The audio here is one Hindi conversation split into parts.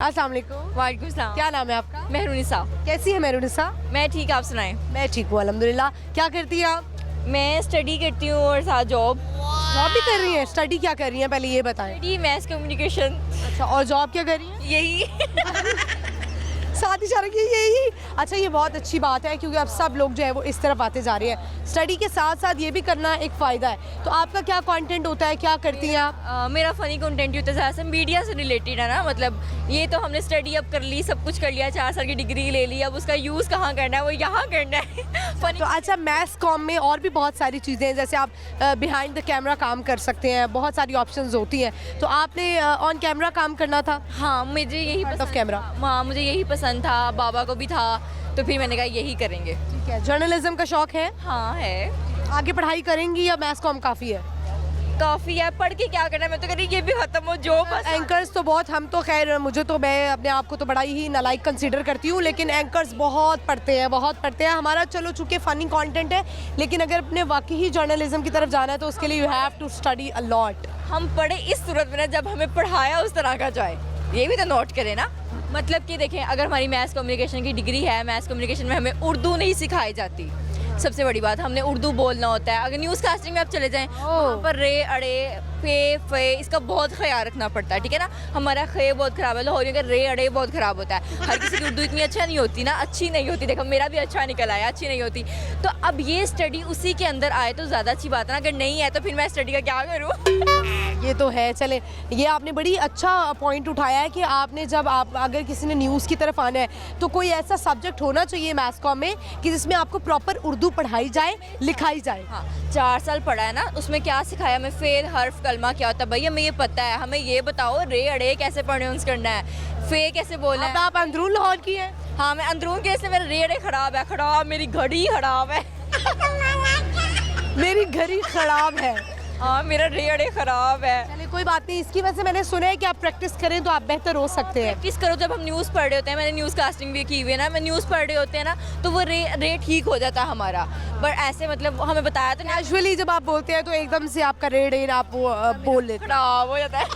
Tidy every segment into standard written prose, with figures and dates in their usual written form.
अस्सलाम वालेकुम। वालेकुम सलाम। क्या नाम है आपका? मेहरुनिसा। कैसी है मेहरुनिसा? मैं ठीक, आप सुनाएं? मैं ठीक हूँ अल्हम्दुलिल्लाह। क्या करती हैं आप? मैं स्टडी करती हूँ और साथ जॉब। जॉब भी कर रही हैं? स्टडी क्या कर रही हैं पहले ये बताएं। Study maths communication. अच्छा, और जॉब क्या कर रही हैं? यही साथ इशारा किया यही। अच्छा, ये बहुत अच्छी बात है क्योंकि अब सब लोग जो है वो इस तरफ आते जा रहे हैं। स्टडी के साथ साथ ये भी करना एक फ़ायदा है। तो आपका क्या कंटेंट होता है, क्या करती हैं आप? मेरा फ़नी कंटेंट होता है ज़्यादा मीडिया से रिलेटेड है ना। मतलब ये तो हमने स्टडी अब कर ली, सब कुछ कर लिया, 4 साल की डिग्री ले ली, अब उसका यूज़ कहाँ करना है, वो यहाँ करना है फ़नी। तो अच्छा, मैथ्स कॉम में और भी बहुत सारी चीज़ें हैं, जैसे आप बिहाइंड द कैमरा काम कर सकते हैं, बहुत सारी ऑप्शंस होती हैं। तो आपने ऑन कैमरा काम करना था? हाँ, मुझे यही Front of पसंद camera। था। हाँ, मुझे यही पसंद था, बाबा को भी था, तो फिर मैंने कहा यही करेंगे। ठीक है। जर्नलिज्म का शौक है? हाँ है, आगे पढ़ाई करेंगी या मैथ्स कॉम काफ़ी है? काफ़ी है। पढ़ के क्या करना है, मैं तो कह रही ये भी खत्म हो जो बस। एंकर्स तो बहुत, हम तो खैर मैं अपने आप को तो बड़ा ही नालायक कंसीडर करती हूँ, लेकिन एंकर्स बहुत पढ़ते हैं। हमारा चलो चूँकि फ़नी कंटेंट है, लेकिन अगर अपने वाकई जर्नलिज्म की तरफ जाना है तो उसके लिए you have to study a lot. हम पढ़े इस सूरत में ना जब हमें पढ़ाया उस तरह का जाए, ये भी तो नोट करें ना। मतलब कि देखें, अगर हमारी मैथ्स कम्युनिकेशन की डिग्री है, मैथ्स कम्युनिकेशन में हमें उर्दू नहीं सिखाई जाती। सबसे बड़ी बात, हमने उर्दू बोलना होता है। अगर न्यूज़ कास्टिंग में आप चले जाएं, वहाँ पर रे अड़े फे इसका बहुत ख्याल रखना पड़ता है, ठीक है ना। हमारा खे बहुत ख़राब है, लाहौरियों का रे अड़े बहुत ख़राब होता है। हर किसी की उर्दू इतनी अच्छा नहीं होती ना, अच्छी नहीं होती। देखो मेरा भी अच्छा निकल आया, अच्छी नहीं होती। तो अब ये स्टडी उसी के अंदर आए तो ज़्यादा अच्छी बात है ना। अगर नहीं है तो फिर मैं स्टडी का क्या करूँ ये तो है। चले, ये आपने बड़ी अच्छा पॉइंट उठाया है कि आपने जब आप अगर किसी ने न्यूज़ की तरफ आना है तो कोई ऐसा सब्जेक्ट होना चाहिए मैथ्स कॉम में कि जिसमें आपको प्रॉपर उर्दू पढ़ाई जाए, लिखाई जाए। हाँ, 4 साल पढ़ा है ना, उसमें क्या सिखाया हमें? फेर हर्फ कलमा क्या होता है भाई, हमें ये पता है। हमें ये बताओ रे अड़े कैसे प्रोनाउंस करना है, फे कैसे बोलना अब है। आप अंदरून लाहौर की हैं? हाँ, मैं अंदरून के, इसलिए मेरा रे अड़े खराब है। खराब, मेरी घड़ी खराब है मेरी घड़ी खराब है। हाँ, मेरा रे अड़े खराब है। चलिए कोई बात नहीं, इसकी वजह से मैंने सुना है कि आप प्रैक्टिस करें तो आप बेहतर हो सकते हैं। प्रैक्टिस करो। जब हम न्यूज़ पढ़ रहे होते हैं, मैंने न्यूज़ कास्टिंग भी की हुई है ना, मैं न्यूज़ पढ़ रहे होते हैं ना, तो वो रे ठीक हो जाता है हमारा। बट ऐसे मतलब हमें बताया तो नहीं, कैजुअली जब आप बोलते हैं तो एकदम से आपका रेड इन आप वो बोल लेते हैं। खराब हो जाता है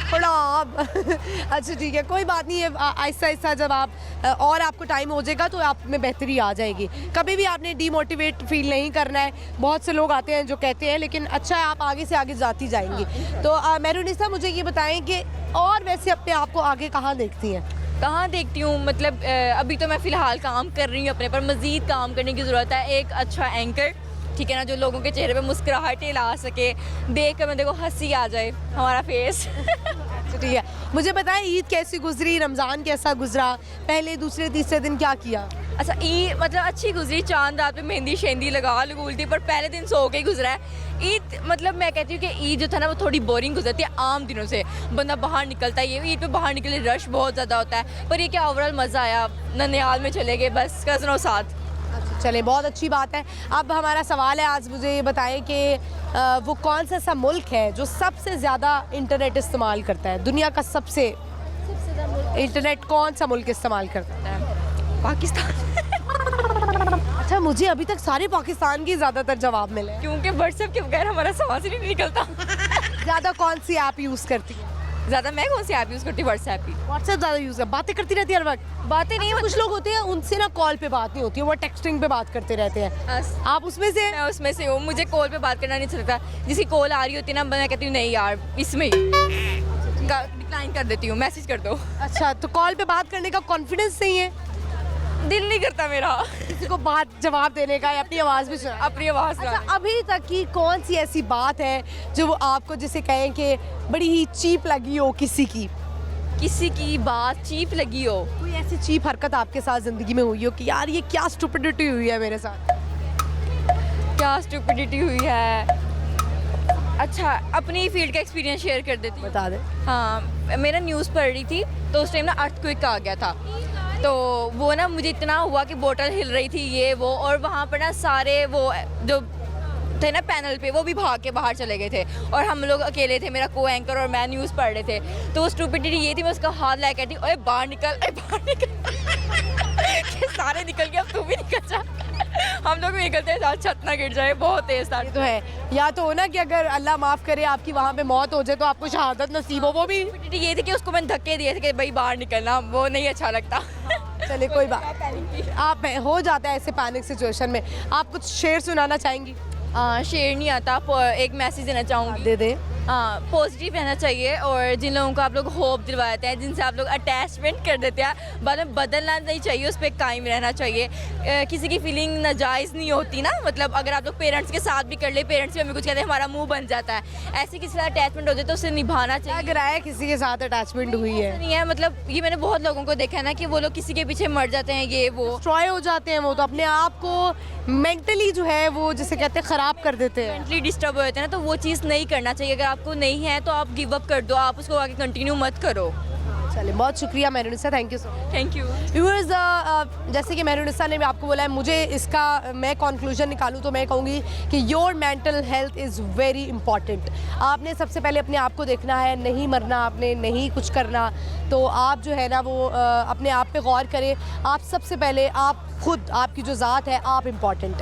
खराब अच्छा ठीक है, कोई बात नहीं है। आहिस्ता आहिस्ता जब आप और आपको टाइम हो जाएगा तो आप में बेहतरी आ जाएगी। कभी भी आपने डीमोटिवेट फील नहीं करना है। बहुत से लोग आते हैं जो कहते हैं, लेकिन अच्छा है आप आगे से आगे जाती जाएंगी। तो मेहरुनिसा, मुझे ये बताएं कि और वैसे अपने आप को आगे कहाँ देखती हैं? कहाँ देखती हूँ मतलब अभी तो मैं फ़िलहाल काम कर रही हूँ अपने पर, मज़ीद काम करने की ज़रूरत है। एक अच्छा एंकर, ठीक है ना, जो लोगों के चेहरे पे मुस्कुराहटें ला सके, देख कर मैं देखो हंसी आ जाए हमारा फेस अच्छा ठीक है, मुझे बताएं ईद कैसी गुजरी, रमज़ान कैसा गुजरा, पहले दूसरे तीसरे दिन क्या किया? अच्छा, ईद मतलब अच्छी गुजरी। चांद रात पे मेहंदी शेंदी लगूल थी, पर पहले दिन सो के ही गुजरा है। ईद मतलब मैं कहती हूँ कि ईद जो था ना वो थोड़ी बोरिंग गुजरती है आम दिनों से। बंदा बाहर निकलता है, ये ईद पे बाहर निकले रश बहुत ज़्यादा होता है, पर ये क्या ओवरऑल मज़ा आया। ननिहाल में चले गए बस कज़नों साथ। चले, बहुत अच्छी बात है। अब हमारा सवाल है, आज मुझे ये बताएं कि वो कौन सा ऐसा मुल्क है जो सबसे ज़्यादा इंटरनेट इस्तेमाल करता है? दुनिया का सबसे इंटरनेट कौन सा मुल्क इस्तेमाल करता है? पाकिस्तान अच्छा, मुझे अभी तक सारे पाकिस्तान के ज़्यादातर जवाब मिले हैं। क्योंकि व्हाट्सएप के बगैर हमारा सांस ही नहीं निकलता ज़्यादा कौन सी ऐप यूज़ करती है? ज़्यादा मैं कौन सी ऐप यूज़ करती हूँ? व्हाट्सएप ही। व्हाट्सएप ज़्यादा यूज़ है, बातें करती रहती है हर वक्त। बातें नहीं, कुछ लोग होते हैं उनसे ना कॉल पे बात नहीं होती है, वो टेक्सटिंग पे बात करते रहते हैं। आप उसमें से? मैं उसमें से हूँ, मुझे कॉल पे बात करना नहीं अच्छा लगता। जिसकी कॉल आ रही होती है ना, मैं कहती हूँ नहीं यार इसमें ही डिक्लाइन कर देती हूँ, मैसेज कर दो। अच्छा, तो कॉल पे बात करने का कॉन्फिडेंस नहीं है? दिल नहीं करता मेरा किसी को बात जवाब देने का या अपनी आवाज़ भी सुना? अपनी आवाज़ अच्छा, अभी तक की कौन सी ऐसी बात है जो वो आपको जिसे कहें कि बड़ी ही चीप लगी हो किसी की बात चीप लगी हो? कोई ऐसी चीप हरकत आपके साथ ज़िंदगी में हुई हो कि यार ये क्या स्टुपिडिटी हुई है मेरे साथ? क्या स्टुपिडिटी हुई है? अच्छा, अपनी फील्ड का एक्सपीरियंस शेयर कर देती हूँ। बता दें। हाँ, मेरा न्यूज़ पढ़ रही थी तो उस टाइम ना अर्थक्वेक आ गया था। तो वो ना मुझे इतना हुआ कि बोतल हिल रही थी ये वो, और वहाँ पर ना सारे वो जो थे ना पैनल पे, वो भी भाग के बाहर चले गए थे और हम लोग अकेले थे, मेरा को एंकर और मैं न्यूज़ पढ़ रहे थे। तो वो स्टूपिडिटी ये थी, मैं उसका हाथ ला कहती ओए बाहर निकल कि सारे निकल गए, अब तू भी निकल जा हम लोग भी निकलते हैं साथ छत ना गिर जाए, बहुत तेज था। ये तो है, या तो हो ना कि अगर अल्लाह माफ़ करे आपकी वहाँ पे मौत हो जाए तो आपको शहादत नसीब हो, वो भी ये थी कि उसको मैंने धक्के दिए थे कि भाई बाहर निकलना, वो नहीं अच्छा लगता। चलिए कोई बात, आप हो जाता है ऐसे पैनिक सिचुएशन में। आप कुछ शेर सुनाना चाहेंगी? शेर नहीं आता, एक मैसेज देना चाहूँगी। दे दे। हाँ, पॉजिटिव रहना चाहिए, और जिन लोगों को आप लोग होप दिलवाते हैं, जिनसे आप लोग अटैचमेंट कर देते हैं, बाद में बदलना नहीं चाहिए, उस पर कायम रहना चाहिए। किसी की फीलिंग नाजायज़ नहीं होती ना, मतलब अगर आप लोग पेरेंट्स के साथ भी कर ले, पेरेंट्स भी हमें कुछ कहते हैं, हमारा मुंह बन जाता है। ऐसे किसी से अटैचमेंट हो जाए तो उसे निभाना चाहिए। लग रहा है किसी के साथ अटैचमेंट हुई है। नहीं है, मतलब ये मैंने बहुत लोगों को देखा है ना कि वो लोग किसी के पीछे मर जाते हैं, ये वो डिस्ट्रॉय हो जाते हैं, वो तो अपने आप को मेंटली जो है वो जिसे कहते हैं ख़राब कर देते हैं। मेंटली डिस्टर्ब हो जाते हैं ना, तो वो चीज़ नहीं करना चाहिए। अगर आपको नहीं है तो आप गिव अप कर दो, आप उसको आगे कंटिन्यू मत करो। चलिए बहुत शुक्रिया Mehrunnisa, thank you so much. Thank you. Viewers, जैसे कि मेहरुनिसा ने भी आपको बोला है, मुझे इसका मैं कंक्लूजन निकालूं तो मैं कहूँगी कि your mental health is very important. आपने सबसे पहले अपने आप को देखना है, नहीं मरना आपने, नहीं कुछ करना, तो आप जो है ना वो अपने आप पे गौर करें। आप सबसे पहले आप खुद, आपकी जो ज़ात है, आप इम्पॉर्टेंट है।